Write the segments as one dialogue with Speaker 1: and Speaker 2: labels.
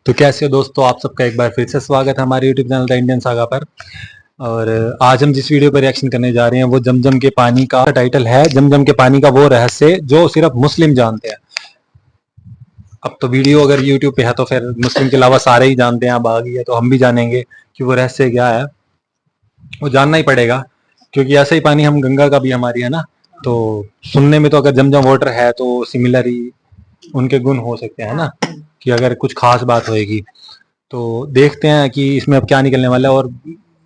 Speaker 1: तो कैसे हो दोस्तों, आप सबका एक बार फिर से स्वागत है हमारे YouTube channel the Indian saga पर। और आज हम जिस वीडियो पर रिएक्शन करने जा रहे हैं वो जमजम के पानी का टाइटल है जमजम के पानी का वो रहस्य जो सिर्फ मुस्लिम जानते हैं। अब तो वीडियो अगर यूट्यूब पे है तो फिर मुस्लिम के अलावा सारे ही जानते हैं। अब आ गई है तो हम भी जानेंगे कि वो रहस्य क्या है, वो जानना ही पड़ेगा। क्योंकि ऐसा ही पानी हम गंगा का भी हमारी है ना, तो सुनने में तो अगर जमजम वाटर है तो सिमिलर ही उनके गुण हो सकते हैं ना, कि अगर कुछ खास बात होएगी। तो देखते हैं कि इसमें अब क्या निकलने वाला है। और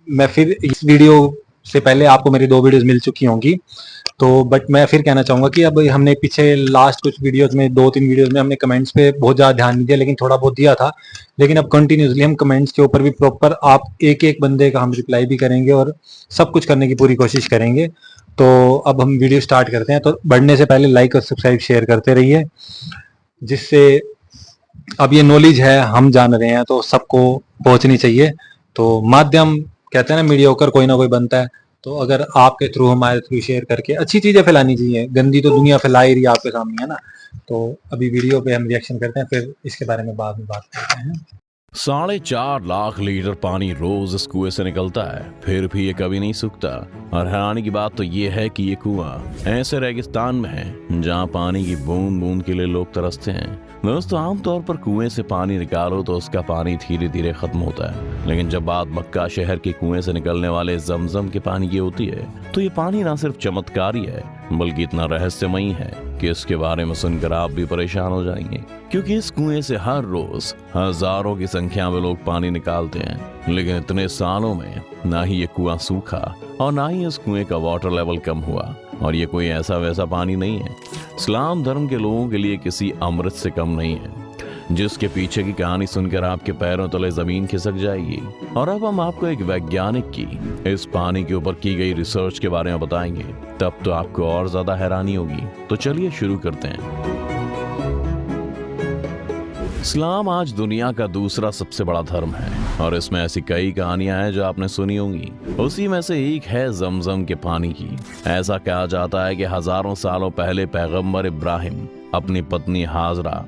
Speaker 1: मैं फिर इस वीडियो से पहले आपको मेरी 2 वीडियोस मिल चुकी होंगी, तो बट मैं फिर कहना चाहूंगा कि अब हमने पीछे लास्ट कुछ वीडियोस में 2-3 वीडियोस में हमने कमेंट्स पे बहुत ज़्यादा ध्यान नहीं दिया, लेकिन थोड़ा बहुत दिया था। लेकिन अब कंटिन्यूसली हम कमेंट्स के ऊपर भी प्रॉपर आप एक एक बंदे का हम रिप्लाई भी करेंगे और सब कुछ करने की पूरी कोशिश करेंगे। तो अब हम वीडियो स्टार्ट करते हैं। तो बढ़ने से पहले लाइक और सब्सक्राइब शेयर करते रहिए, जिससे अब ये नॉलेज है हम जान रहे हैं तो सबको पहुंचनी चाहिए। तो माध्यम कहते हैं ना, मीडियोकर कोई ना कोई बनता है। तो अगर आपके थ्रू हमारे थ्रू शेयर करके अच्छी चीजें फैलानी चाहिए, गंदी तो दुनिया फैला ही रही है आपके सामने है ना। तो अभी वीडियो पे हम रिएक्शन करते हैं, फिर इसके बारे में बाद में बात करते हैं।
Speaker 2: 4.5 लाख लीटर पानी रोज इस कुएं से निकलता है, फिर भी ये कभी नहीं सूखता। और हैरानी की बात तो ये है कि ये कुआं ऐसे रेगिस्तान में है जहाँ पानी की बूंद बूंद के लिए लोग तरसते हैं। दोस्तों, आमतौर पर कुएं से पानी निकालो तो उसका पानी धीरे धीरे खत्म होता है, लेकिन जब बात मक्का शहर के कुएं से निकलने वाले जमजम के पानी की होती है तो ये पानी ना सिर्फ चमत्कारी है बल्कि इतना रहस्यमयी है कि इसके बारे में सुनकर आप भी परेशान हो जाएंगे। क्योंकि इस कुएं से हर रोज हजारों की संख्या में लोग पानी निकालते हैं, लेकिन इतने सालों में ना ही ये कुआं सूखा और ना ही इस कुएं का वाटर लेवल कम हुआ। और ये कोई ऐसा वैसा पानी नहीं है, इस्लाम धर्म के लोगों के लिए किसी अमृत से कम नहीं है, जिसके पीछे की कहानी सुनकर आपके पैरों तले जमीन खिसक जाएगी। और अब हम आपको एक वैज्ञानिक की इस पानी के ऊपर की गई रिसर्च के बारे में बताएंगे, तब तो आपको और ज्यादा हैरानी होगी। तो चलिए शुरू करते हैं। इस्लाम आज दुनिया का दूसरा सबसे बड़ा धर्म है और इसमें ऐसी कई कहानियां हैं जो आपने सुनी होंगी। उसी में से एक है जमजम के पानी की। ऐसा कहा जाता है कि हजारों सालों पहले पैगंबर इब्राहिम अपनी पत्नी हाजरा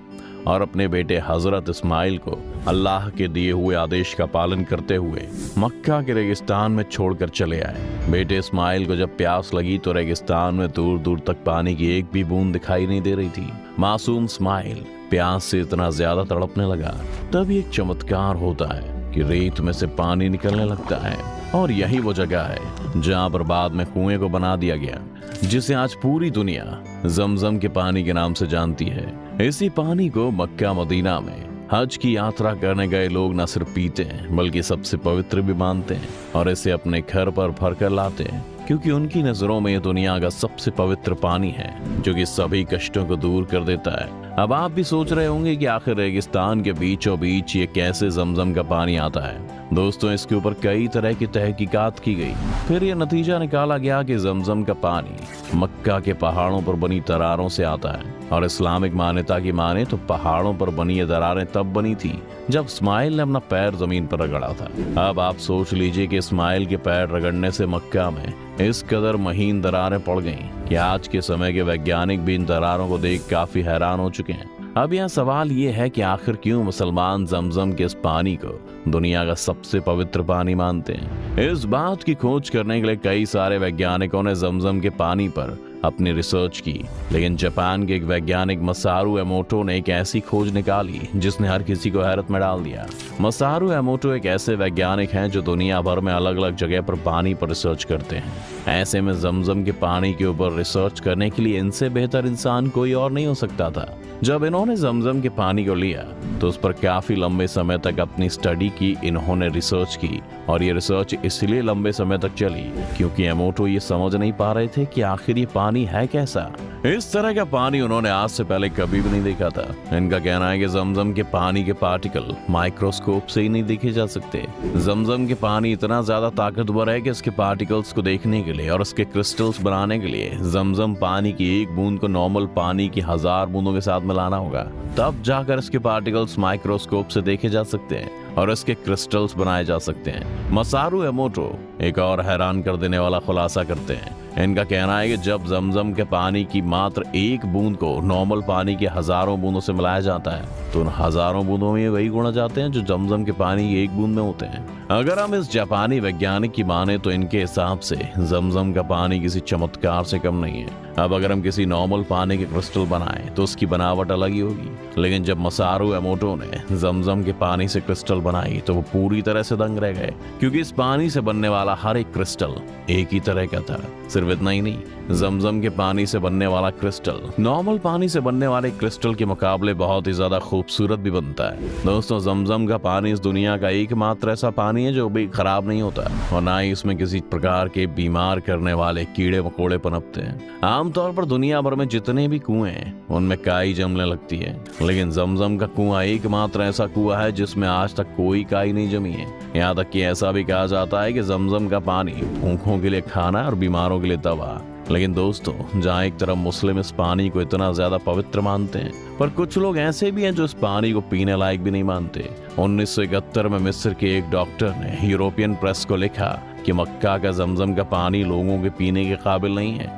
Speaker 2: और अपने बेटे हजरत इस्माइल को अल्लाह के दिए हुए आदेश का पालन करते हुए मक्का के रेगिस्तान में छोड़कर चले आए। बेटे इस्माइल को जब प्यास लगी तो रेगिस्तान में दूर दूर तक पानी की एक भी बूंद दिखाई नहीं दे रही थी। मासूम इस्माइल प्यास से इतना ज्यादा तड़पने लगा, तभी एक चमत्कार होता है कि रेत में से पानी निकलने लगता है। और यही वो जगह है जहाँ पर बाद में कुएं को बना दिया गया, जिसे आज पूरी दुनिया जमजम के पानी के नाम से जानती है। इसी पानी को मक्का मदीना में हज की यात्रा करने गए लोग न सिर्फ पीते हैं बल्कि सबसे पवित्र भी मानते हैं और इसे अपने घर पर भर कर लाते हैं, क्योंकि उनकी नजरों में दुनिया का सबसे पवित्र पानी है जो कि सभी कष्टों को दूर कर देता है। अब आप भी सोच रहे होंगे कि आखिर रेगिस्तान के बीचों बीच ये कैसे जमजम का पानी आता है। दोस्तों, इसके ऊपर कई तरह की तहकीकात की गई, फिर यह नतीजा निकाला गया कि जमजम का पानी मक्का के पहाड़ों पर बनी दरारों से आता है। और इस्लामिक मान्यता की माने तो पहाड़ों पर बनी ये दरारें तब बनी थी जब इस्माइल ने अपना पैर जमीन पर रगड़ा था। अब आप सोच लीजिए कि इस्माइल के पैर रगड़ने से मक्का में इस कदर महीन दरारें पड़ गईं कि आज के समय के वैज्ञानिक भी इन दरारों को देख काफी हैरान हो चुके हैं। अब यहाँ सवाल ये है कि आखिर क्यों मुसलमान जमजम के इस पानी को दुनिया का सबसे पवित्र पानी मानते हैं। इस बात की खोज करने के लिए कई सारे वैज्ञानिकों ने जमजम के पानी पर अपनी रिसर्च की, लेकिन जापान के एक वैज्ञानिक मसारू एमोटो ने एक ऐसी खोज निकाली जिसने हर किसी को हैरत में डाल दिया। मसारू एमोटो एक ऐसे वैज्ञानिक हैं जो दुनिया भर में अलग अलग जगह पर पानी पर रिसर्च करते हैं। ऐसे में जमजम के पानी के ऊपर रिसर्च करने के लिए इनसे बेहतर इंसान कोई और नहीं हो सकता था। जब इन्होंने जमजम के पानी को लिया तो उस पर काफी लंबे समय तक अपनी स्टडी की, इन्होंने रिसर्च की। और ये रिसर्च इसलिए लंबे समय तक चली क्योंकि एमोटो ये समझ नहीं पा रहे थे कि आखिर ये पानी है कैसा। इस तरह का पानी उन्होंने आज से पहले कभी भी नहीं देखा था। इनका कहना है कि जमजम के पानी के पार्टिकल माइक्रोस्कोप से ही नहीं देखे जा सकते। जमजम के पानी इतना ज्यादा ताकतवर है कि इसके पार्टिकल्स को देखने के लिए और इसके क्रिस्टल्स बनाने के लिए जमजम पानी की एक बूंद को नॉर्मल पानी की 1000 बूंदों के साथ मिलाना होगा, तब जाकर इसके पार्टिकल्स माइक्रोस्कोप से देखे जा सकते हैं और इसके क्रिस्टल्स बनाए जा सकते हैं। मसारू एमोटो एक और हैरान कर देने वाला खुलासा करते हैं इनका कहना है कि जब जमजम के पानी की मात्र एक बूंद को नॉर्मल पानी के हजारों बूंदों से मिलाया जाता है तो उन हजारों बूंदों में वही गुण आ जाते हैं जो जमजम के पानी की एक बूंद में होते हैं। अगर हम इस जापानी वैज्ञानिक की माने तो इनके हिसाब से जमजम का पानी किसी चमत्कार से कम नहीं है। अब अगर हम किसी नॉर्मल पानी के क्रिस्टल बनाएं तो उसकी बनावट अलग ही होगी, लेकिन जब मसारू एमोटो ने जमजम के पानी से क्रिस्टल बनाई तो वो पूरी तरह से दंग रह गए, क्योंकि इस पानी से बनने वाला हर एक क्रिस्टल एक ही तरह का था। सिर्फ इतना ही नहीं, जमजम के पानी से बनने वाला क्रिस्टल नॉर्मल पानी से बनने वाले क्रिस्टल के मुकाबले बहुत ही ज्यादा खूबसूरत भी बनता है। दोस्तों, जमजम का पानी इस दुनिया का एकमात्र ऐसा पानी है जो भी खराब नहीं होता और ना ही इसमें किसी प्रकार के बीमार करने वाले कीड़े मकोड़े पनपते हैं। आमतौर पर दुनिया भर में जितने भी कुएं हैं उनमें काई जमने लगती है, लेकिन जमजम का कुआं एकमात्र ऐसा कुआं है जिसमें आज तक कोई काई नहीं जमी है। यहाँ तक कि ऐसा भी कहा जाता है कि जमजम का पानी भूखों के लिए खाना और बीमारों के लिए दवा। लेकिन दोस्तों, जहाँ एक तरफ मुस्लिम इस पानी को इतना ज्यादा पवित्र मानते हैं, पर कुछ लोग ऐसे भी हैं जो इस पानी को पीने लायक भी नहीं मानते। 1971 में मिस्र के एक डॉक्टर ने यूरोपियन प्रेस को लिखा कि मक्का का जमजम का पानी लोगों के पीने के काबिल नहीं है।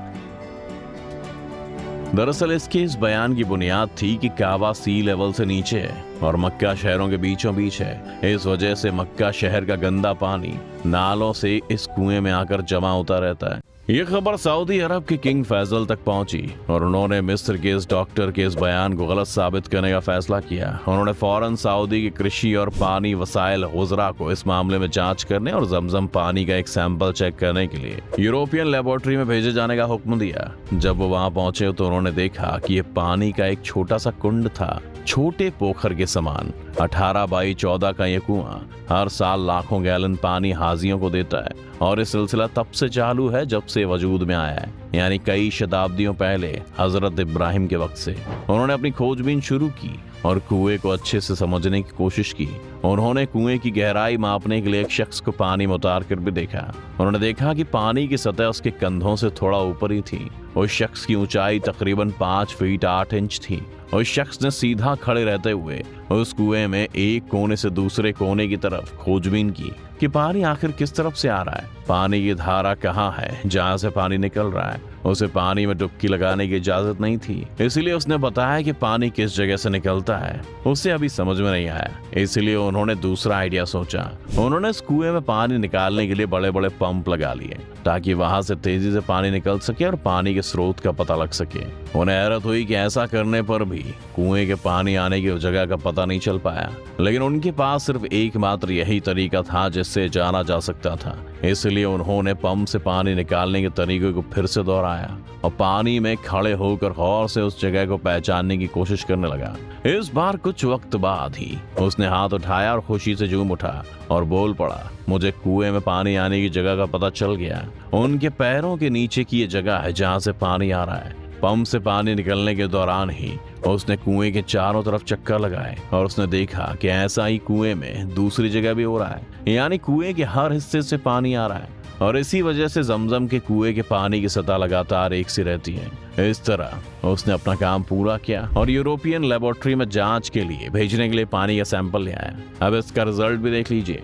Speaker 2: दरअसल इसके इस बयान की बुनियाद थी कि काबा सी लेवल से नीचे है और मक्का शहरों के बीचों बीच है। इस वजह से मक्का शहर का गंदा पानी नालों से इस कुएं में आकर जमा होता रहता है। ये खबर सऊदी अरब के किंग फैसल तक पहुंची और उन्होंने मिस्र के इस डॉक्टर के इस बयान को गलत साबित करने का फैसला किया। उन्होंने फौरन सऊदी के कृषि और पानी वसाइल गुजरा को इस मामले में जांच करने और जमजम पानी का एक सैंपल चेक करने के लिए यूरोपियन लेबोरेटरी में भेजे जाने का हुक्म दिया। जब वो वहां पहुंचे तो उन्होंने देखा कि ये पानी का एक छोटा सा कुंड था, छोटे पोखर के समान। 18 बाई 14 का ये कुआं हर साल लाखों गैलन पानी हाजियों को देता है और ये सिलसिला तब से चालू है जब से वजूद में आया है, यानी कई शताब्दियों पहले हजरत इब्राहिम के वक्त से। उन्होंने अपनी खोजबीन शुरू की और कुएं को अच्छे से समझने की कोशिश की। उन्होंने कुएं की गहराई मापने के लिए एक शख्स को पानी में उतार कर भी देखा। उन्होंने देखा कि पानी की सतह उसके कंधों से थोड़ा ऊपर ही थी। उस शख्स की ऊंचाई तकरीबन 5 फीट 8 इंच थी। उस शख्स ने सीधा खड़े रहते हुए उस कुएं में एक कोने से दूसरे कोने की तरफ खोजबीन की कि पानी आखिर किस तरफ से आ रहा है, पानी की धारा कहाँ है जहाँ से पानी निकल रहा है। उसे पानी में डुबकी लगाने की इजाजत नहीं थी, इसलिए उसने बताया कि पानी किस जगह से निकलता है उसे अभी समझ में नहीं आया। इसलिए उन्होंने दूसरा आइडिया सोचा। उन्होंने इस कुएं में पानी निकालने के लिए बड़े बड़े पंप लगा लिए ताकि वहां से तेजी से पानी निकल सके और पानी के स्रोत का पता लग सके। उन्हें हैरत हुई कि ऐसा करने पर भी कुएं के पानी आने की जगह का पता नहीं चल पाया, लेकिन उनके पास सिर्फ एकमात्र यही तरीका था जिससे जाना जा सकता था। इसलिए उन्होंने पंप से पानी निकालने के तरीके को फिर से दोहराया और पानी में खड़े होकर गौर से उस जगह को पहचानने की कोशिश करने लगा। इस बार कुछ वक्त बाद ही उसने हाथ उठाया और खुशी से झूम उठा और बोल पड़ा, मुझे कुएं में पानी आने की जगह का पता चल गया। उनके पैरों के नीचे की ये जगह है जहाँ से पानी आ रहा है। पंप से पानी निकलने के दौरान ही उसने कुएं के चारों तरफ चक्कर लगाए और उसने देखा कि ऐसा ही कुएं में दूसरी जगह भी हो रहा है, यानी कुएं के हर हिस्से से पानी आ रहा है और इसी वजह से जमजम के कुएं के पानी की सतह लगातार एक सी रहती है। इस तरह उसने अपना काम पूरा किया और यूरोपियन लेबोरेटरी में जांच के लिए भेजने के लिए पानी का सैंपल ले आया। अब इसका रिजल्ट भी देख लीजिए।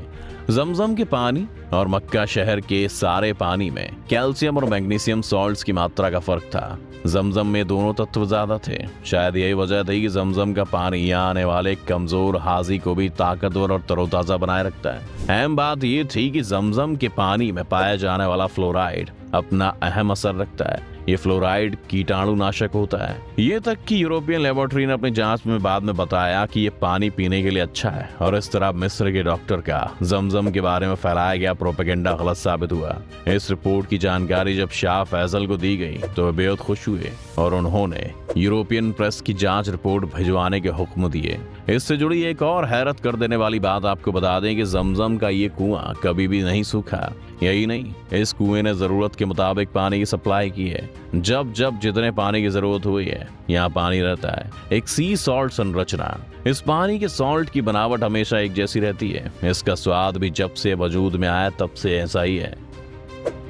Speaker 2: जमजम के पानी और मक्का शहर के सारे पानी में कैल्शियम और मैग्नीशियम सॉल्ट्स की मात्रा का फर्क था। जमजम में दोनों तत्व ज्यादा थे। शायद यही वजह थी कि जमजम का पानी यहाँ आने वाले कमजोर हाजी को भी ताकतवर और तरोताजा बनाए रखता है। अहम बात यह थी कि जमजम के पानी में पाया जाने वाला फ्लोराइड अपना अहम असर रखता है। ये फ्लोराइड कीटाणुनाशक होता है। ये तक कि यूरोपियन लेबोरेटरी ने अपनी जांच में बाद में बताया कि ये पानी पीने के लिए अच्छा है और इस तरह मिस्र के डॉक्टर का जमजम के बारे में फैलाया गया प्रोपेगेंडा गलत साबित हुआ। इस रिपोर्ट की जानकारी जब शाह फैसल को दी गई तो वे बेहद खुश हुए और उन्होंने यूरोपियन प्रेस की जांच रिपोर्ट भिजवाने के हुक्म दिए। इससे जुड़ी एक और हैरत कर देने वाली बात आपको बता दें कि जमजम का ये कुआं कभी भी नहीं सूखा। यही नहीं, इस कुएं ने जरूरत के मुताबिक पानी की सप्लाई की है। जब जब जितने पानी की जरूरत हुई है यहाँ पानी रहता है। एक सी सॉल्ट संरचना। इस पानी के सॉल्ट की बनावट हमेशा एक जैसी रहती है। इसका स्वाद भी जब से वजूद में आया तब से ऐसा ही है।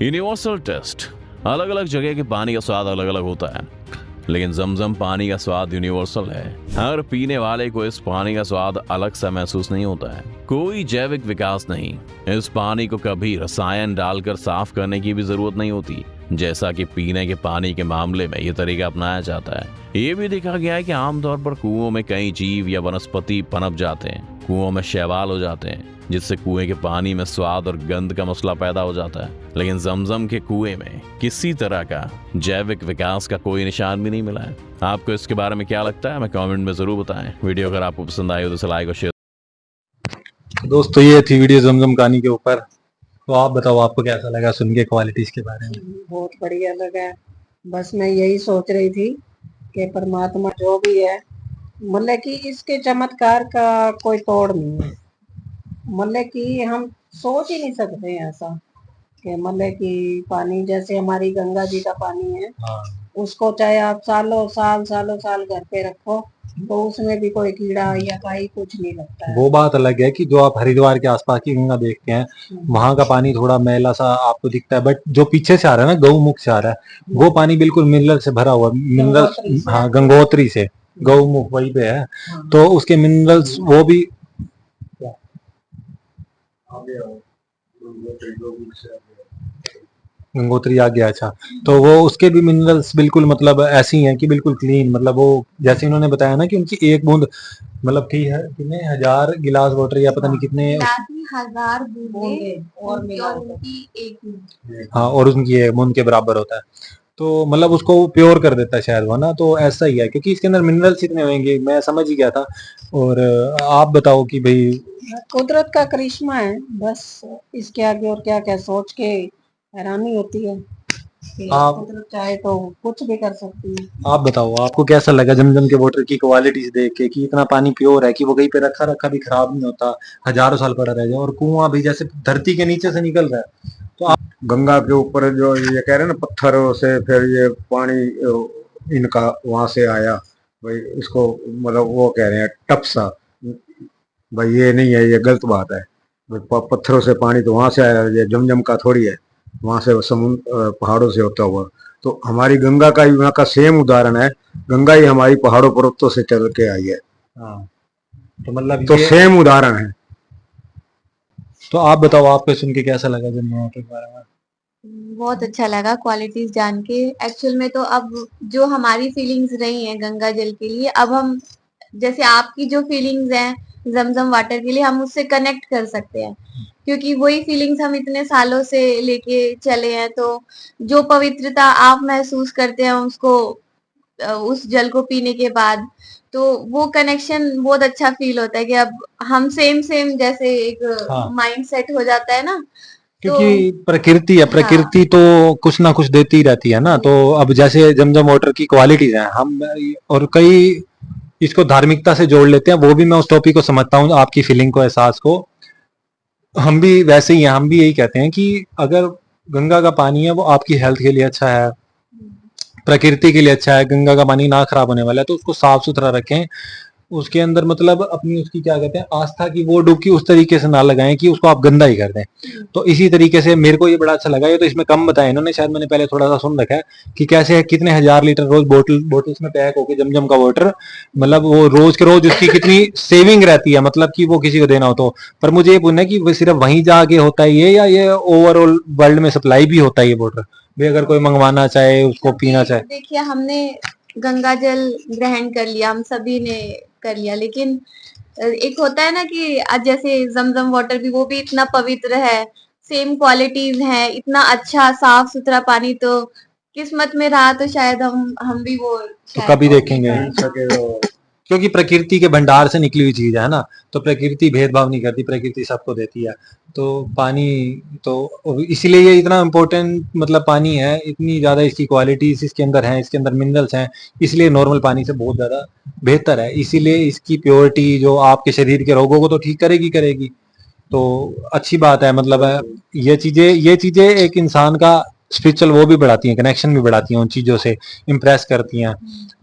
Speaker 2: Universal test. अलग अलग जगह के पानी का स्वाद अलग अलग होता है, लेकिन जमजम पानी का स्वाद यूनिवर्सल है। हर पीने वाले को इस पानी का स्वाद अलग सा महसूस नहीं होता है। कोई जैविक विकास नहीं। इस पानी को कभी रसायन डालकर साफ करने की भी जरूरत नहीं होती। जैसा कि पीने के पानी के मामले में ये तरीका अपनाया जाता है। ये भी देखा गया है कि आमतौर पर कुओं में कई जीव या वनस्पति पनप जाते हैं, कुओं में शैवाल हो जाते हैं, जिससे कुएं के पानी में स्वाद और गंध का मसला पैदा हो जाता है। लेकिन जमजम के कुएं में किसी तरह का जैविक विकास का कोई निशान भी नहीं मिला है। आपको इसके बारे में क्या लगता है, हमें कमेंट में जरूर बताएं। वीडियो अगर आपको पसंद आई हो तो इसे लाइक और शेयर।
Speaker 1: दोस्तों ये थी वीडियो जमजम कहानी के ऊपर। तो आप बताओ आपको कैसा लगा सुन के क्वालिटीज के बारे में?
Speaker 3: बहुत बढ़िया लगा। बस मैं यही सोच रही थी कि परमात्मा जो भी है, मतलब कि इसके चमत्कार का कोई तोड़ नहीं है। मतलब कि हम सोच ही नहीं सकते हैं ऐसा कि मतलब कि पानी जैसे हमारी गंगा जी का पानी है,
Speaker 1: हाँ।
Speaker 3: उसको चाहे आप सालों साल घर पे रखो तो उसमें भी कोई कीड़ा या काई कुछ नहीं लगता है।
Speaker 1: वो बात अलग है कि जो आप हरिद्वार के आसपास की गंगा देखते हैं वहां का पानी थोड़ा मैला सा आपको दिखता है, बट जो पीछे से आ रहा है ना, गौमुख से आ रहा है, वो पानी बिल्कुल मिनरल से भरा हुआ, मिनरल, हाँ गंगोत्री से, गौमुख वही पे है, तो उसके मिनरल्स वो भी गंगोत्री आ गया। अच्छा, तो वो उसके भी मिनरल्स बिल्कुल मतलब ऐसी हैं कि बिल्कुल क्लीन, मतलब वो जैसे इन्होंने बताया ना कि उनकी एक बूंद मतलब की है कितने हजार गिलास वाटर या पता नहीं कितने,
Speaker 4: हजार बूंदे
Speaker 3: और मिला
Speaker 4: उनकी एक बूंद।
Speaker 1: हाँ, और उनकी एक बूंद के बराबर होता है। तो मतलब उसको प्योर कर देता है शायद वो ना, तो ऐसा ही है क्योंकि इसके अंदर मिनरल्स इतने होंगे, मैं समझ ही गया था। और आप बताओ कि भाई
Speaker 3: कुदरत का करिश्मा है, बस इसके आगे और क्या क्या सोच के हैरानी होती है कि
Speaker 1: आप-
Speaker 3: कुदरत चाहे तो कुछ भी कर सकती है।
Speaker 1: आप बताओ आपको कैसा लगा जमजम के वाटर की क्वालिटीज देख के, कि इतना पानी प्योर है कि वो कहीं पे रखा रखा भी खराब नहीं होता, हजारों साल पड़ा रह जाए, और कुआं भी जैसे धरती के नीचे से निकल रहा है। तो आप
Speaker 5: गंगा के ऊपर जो ये कह रहे हैं ना, पत्थरों से फिर ये पानी इनका वहां से आया, भाई इसको मतलब वो कह रहे हैं टपसा, भाई ये नहीं है, ये गलत बात है। भाई पत्थरों से पानी तो वहां से आया, ये जमजम का थोड़ी है, वहां से समुद्र पहाड़ों से होता हुआ। तो हमारी गंगा का भी वहाँ का सेम उदाहरण है, गंगा ही हमारी पहाड़ों पर्वतों से चल के आई है,
Speaker 1: हाँ, तो मतलब
Speaker 5: तो
Speaker 1: ये,
Speaker 5: सेम उदाहरण है।
Speaker 1: तो आप बताओ आपको सुन के कैसा लगा जमजम वाटर के बारे में?
Speaker 4: बहुत अच्छा लगा क्वालिटीज जान के। एक्चुअल में तो अब जो हमारी फीलिंग्स रही हैं गंगा जल के लिए, अब हम जैसे आपकी जो फीलिंग्स हैं जमजम वाटर के लिए, हम उससे कनेक्ट कर सकते हैं, क्योंकि वही फीलिंग्स हम इतने सालों से लेके चले हैं। तो जो पवित्रता आप महसूस करते हैं उसको उस जल को पीने के बाद, तो वो कनेक्शन बहुत अच्छा फील होता है कि अब हम सेम सेम जैसे एक
Speaker 1: हाँ।
Speaker 4: माइंड सेट हो जाता है ना।
Speaker 1: क्योंकि प्रकृति है,
Speaker 4: हाँ।
Speaker 1: प्रकृति तो कुछ ना कुछ देती रहती है ना। तो अब जैसे जमजम वाटर की क्वालिटीज हैं, हम और कई इसको धार्मिकता से जोड़ लेते हैं, वो भी मैं उस टॉपिक को समझता हूँ, आपकी फीलिंग को, एहसास को। हम भी वैसे ही हैं, हम भी यही कहते हैं कि अगर गंगा का पानी है वो आपकी हेल्थ के लिए अच्छा है, प्रकृति के लिए अच्छा है, गंगा का पानी ना खराब होने वाला है, तो उसको साफ सुथरा रखें। उसके अंदर मतलब अपनी उसकी क्या कहते हैं, आस्था की वो डुबकी उस तरीके से ना लगाएं कि उसको आप गंदा ही कर दें। तो इसी तरीके से मेरे को ये बड़ा अच्छा लगा। ये तो इसमें कम बताया इन्होंने, शायद मैंने पहले थोड़ा सा सुन रखा है कि कैसे कितने हजार लीटर रोज बोतल्स में पैक होके जमजम का वाटर, मतलब वो रोज के रोज उसकी कितनी सेविंग रहती है, मतलब कि वो किसी को देना हो तो। पर मुझे ये पूछना है कि वो सिर्फ वहीं जाके होता है ये, या ये ओवरऑल वर्ल्ड में सप्लाई भी होता है ये वाटर भी, अगर कोई मंगवाना चाहे उसको पीना चाहे?
Speaker 4: देखिए, हमने गंगा जल ग्रहण कर लिया, हम सभी ने कर लिया, लेकिन एक होता है ना कि जैसे जमजम वाटर भी, वो भी इतना पवित्र है, सेम क्वालिटीज है, इतना अच्छा साफ सुथरा पानी, तो किस्मत में रहा तो शायद हम भी वो
Speaker 1: तो
Speaker 4: शायद
Speaker 1: कभी देखेंगे,
Speaker 5: सके तो
Speaker 1: क्योंकि प्रकृति के भंडार से निकली हुई चीज है ना, तो प्रकृति भेदभाव नहीं करती, प्रकृति सबको देती है। तो पानी तो इसीलिए ये इतना इम्पोर्टेंट मतलब पानी है, इतनी ज्यादा इसकी क्वालिटीज इसके अंदर हैं, इसके अंदर मिनरल्स हैं, इसलिए नॉर्मल पानी से बहुत ज्यादा बेहतर है। इसीलिए इसकी प्योरिटी जो आपके शरीर के रोगों को तो ठीक करेगी करेगी, तो अच्छी बात है। मतलब ये चीजें एक इंसान का स्पिरिचुअल वो भी बढ़ाती हैं, कनेक्शन भी बढ़ाती हैं, उन चीजों से इम्प्रेस करती हैं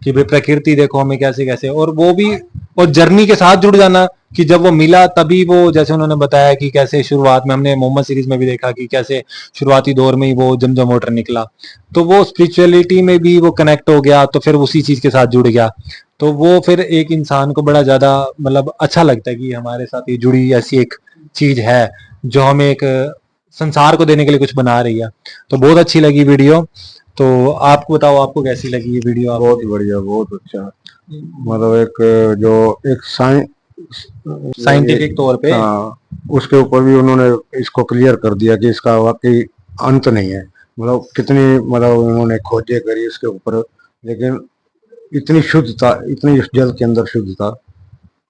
Speaker 1: कि भाई प्रकृति देखो हमें कैसे कैसे, और वो भी, और जर्नी के साथ जुड़ जाना कि जब वो मिला तभी वो, जैसे उन्होंने बताया कि कैसे शुरुआत में, हमने मोहम्मद सीरीज में भी देखा कि कैसे शुरुआती दौर में ही वो जमजम वाटर निकला, तो वो स्पिरिचुअलिटी में भी वो कनेक्ट हो गया, तो फिर उसी चीज के साथ जुड़ गया। तो वो फिर एक इंसान को बड़ा ज्यादा मतलब अच्छा लगता है कि हमारे साथ ये जुड़ी ऐसी एक चीज है जो हमें एक संसार को देने के लिए कुछ बना रही है। तो बहुत अच्छी लगी वीडियो। तो आपको बताओ, आपको कैसी लगी ये वीडियो? आप
Speaker 5: बहुत बढ़िया, बहुत अच्छा। मतलब एक जो एक
Speaker 1: साइंटिफिक तौर पे
Speaker 5: हाँ, उसके ऊपर भी उन्होंने इसको क्लियर कर दिया कि इसका वाकई अंत नहीं है। मतलब कितनी मतलब उन्होंने खोजें करी इसके ऊपर, लेकिन इतनी शुद्धता, इतनी इस जल के अंदर शुद्धता,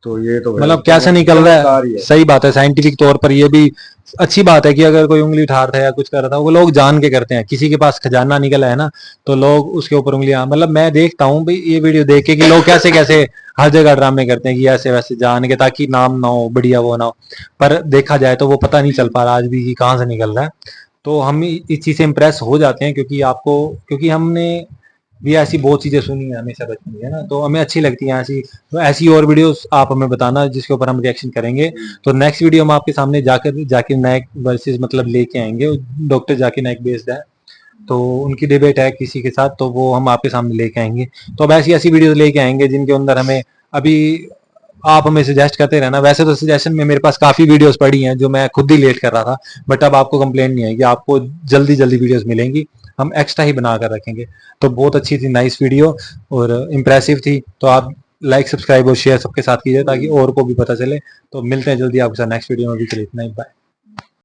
Speaker 5: तो ये तो
Speaker 1: मतलब कैसे निकल रहा
Speaker 5: चमत्कार ही
Speaker 1: है। सही बात है, साइंटिफिक तौर पर ये भी अच्छी बात है कि अगर कोई उंगली उठा रहा है या कुछ कर रहा था, वो लोग जान के करते हैं। किसी के पास खजाना निकला है ना, तो लोग उसके ऊपर उंगलियां, मतलब मैं देखता हूँ भाई ये वीडियो देख के कि लोग कैसे कैसे हर जगह ड्रामे करते हैं कि ऐसे वैसे जान के, ताकि नाम ना हो, बढ़िया वो ना हो। पर देखा जाए तो वो पता नहीं चल पा रहा आज भी कि कहाँ से निकल रहा है। तो हम इस चीज से इम्प्रेस हो जाते हैं, क्योंकि हमने भी ऐसी बहुत चीजें सुनी है हमेशा बचपन में, है ना, तो हमें अच्छी लगती है ऐसी। तो ऐसी और वीडियोस आप हमें बताना जिसके ऊपर हम रिएक्शन करेंगे। तो नेक्स्ट वीडियो हम आपके सामने जाकिर नाइक वर्सेस मतलब लेके आएंगे। डॉक्टर जाकिर नाइक बेस्ड है, तो उनकी डिबेट है किसी के साथ, तो वो हम आपके सामने लेके आएंगे। तो अब ऐसी ऐसी वीडियोस लेके आएंगे जिनके अंदर हमें अभी आप हमें सजेस्ट करते रहना। वैसे तो सजेशन में मेरे पास काफी वीडियोस पड़ी हैं जो मैं खुद ही लेट कर रहा था, बट अब आपको कंप्लेंट नहीं आएगी, आपको जल्दी जल्दी वीडियोस मिलेंगी, हम एक्स्ट्रा ही बना कर रखेंगे। तो बहुत अच्छी थी, नाइस वीडियो और इम्प्रेसिव थी। तो आप लाइक, सब्सक्राइब और शेयर सबके साथ कीजिए ताकि और को भी पता चले। तो मिलते हैं जल्दी आपके साथ नेक्स्ट वीडियो में। भी के लिए इतना ही, बाय।